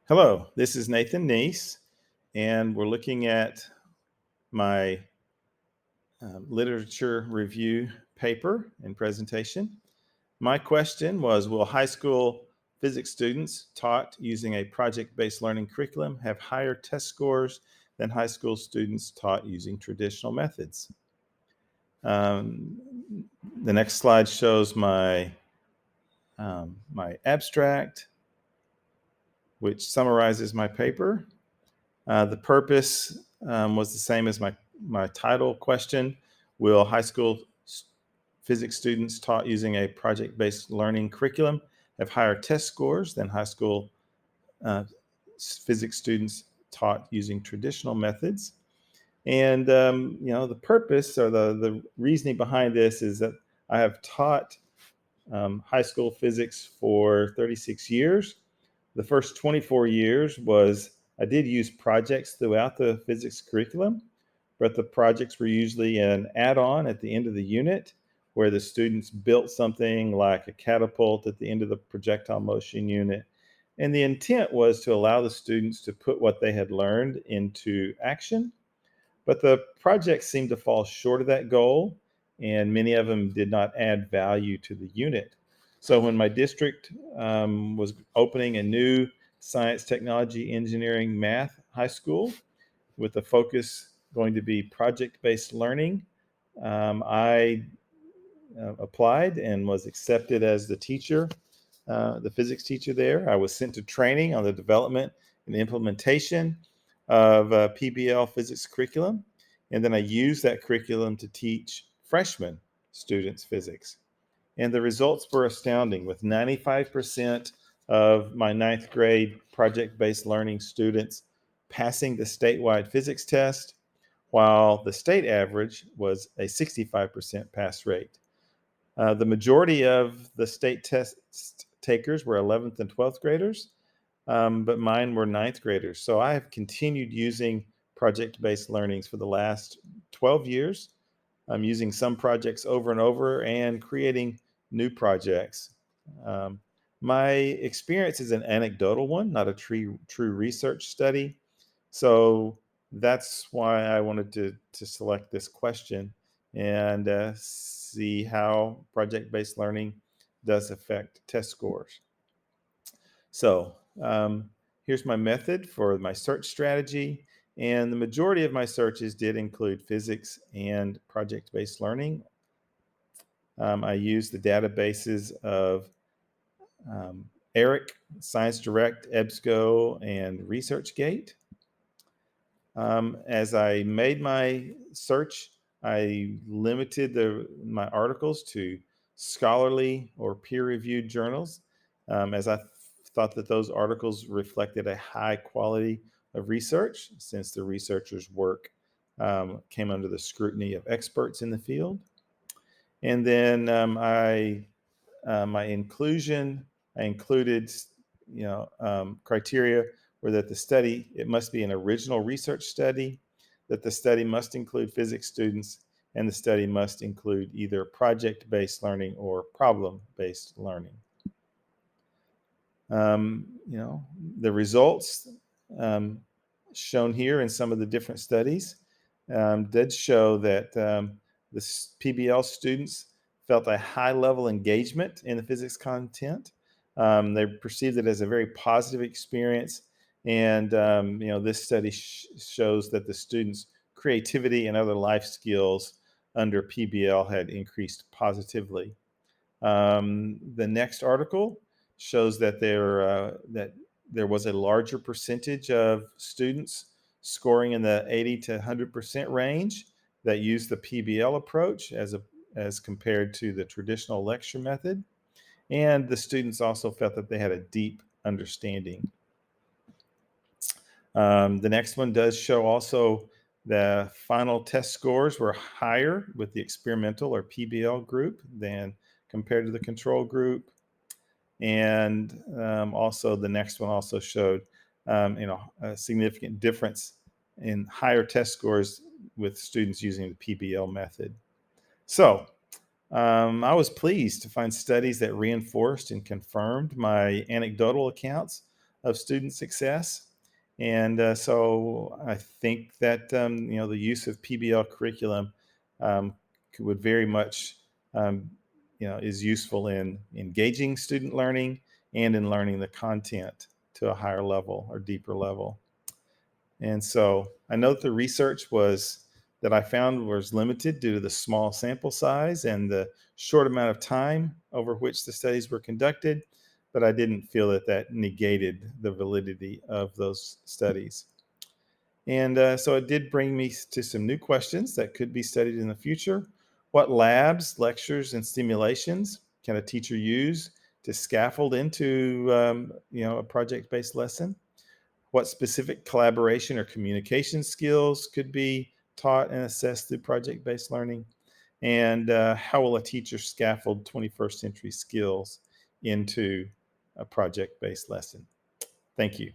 Hello, this is Nathan Nease, and we're looking at my literature review paper and presentation. My question was, will high school physics students taught using a project-based learning curriculum have higher test scores than high school students taught using traditional methods? The next slide shows my abstract, which summarizes my paper. The purpose was the same as my title question. Will high school physics students taught using a project-based learning curriculum have higher test scores than high school physics students taught using traditional methods? And the purpose or the reasoning behind this is that I have taught high school physics for 36 years. The first 24 years I did use projects throughout the physics curriculum, but the projects were usually an add-on at the end of the unit where the students built something like a catapult at the end of the projectile motion unit. And the intent was to allow the students to put what they had learned into action. But the projects seemed to fall short of that goal, and many of them did not add value to the unit. So when my district was opening a new science, technology, engineering, math high school with the focus going to be project-based learning, I applied and was accepted as the teacher, the physics teacher there. I was sent to training on the development and implementation of PBL physics curriculum. And then I used that curriculum to teach freshman students physics. And the results were astounding, with 95% of my ninth grade project-based learning students passing the statewide physics test, while the state average was a 65% pass rate. The majority of the state test takers were 11th and 12th graders, but mine were ninth graders. So I have continued using project-based learnings for the last 12 years. I'm using some projects over and over and creating new projects. My experience is an anecdotal one, not a true research study. So that's why I wanted to select this question and see how project-based learning does affect test scores. So here's my method for my search strategy. And the majority of my searches did include physics and project-based learning. I used the databases of ERIC, Science Direct, EBSCO, and ResearchGate. As I made my search, I limited my articles to scholarly or peer-reviewed journals, as I thought that those articles reflected a high quality of research, since the researchers' work came under the scrutiny of experts in the field. And then my inclusion, I included, criteria were that the study, it must be an original research study, that the study must include physics students, and the study must include either project-based learning or problem-based learning. The results shown here in some of the different studies did show that the PBL students felt a high level engagement in the physics content. They perceived it as a very positive experience. And, this study shows that the students' creativity and other life skills under PBL had increased positively. The next article shows that there was a larger percentage of students scoring in the 80 to 100% range that used the PBL approach as compared to the traditional lecture method. And the students also felt that they had a deep understanding. The next one does show also the final test scores were higher with the experimental or PBL group than compared to the control group. And also the next one also showed a significant difference in higher test scores with students using the PBL method. So I was pleased to find studies that reinforced and confirmed my anecdotal accounts of student success. And so I think that the use of PBL curriculum would very much is useful in engaging student learning and in learning the content to a higher level or deeper level. And so I know that the research that I found was limited due to the small sample size and the short amount of time over which the studies were conducted, but I didn't feel that negated the validity of those studies. And so it did bring me to some new questions that could be studied in the future. What labs, lectures, and stimulations can a teacher use to scaffold into a project-based lesson? What specific collaboration or communication skills could be taught and assessed through project-based learning? And how will a teacher scaffold 21st century skills into a project-based lesson? Thank you.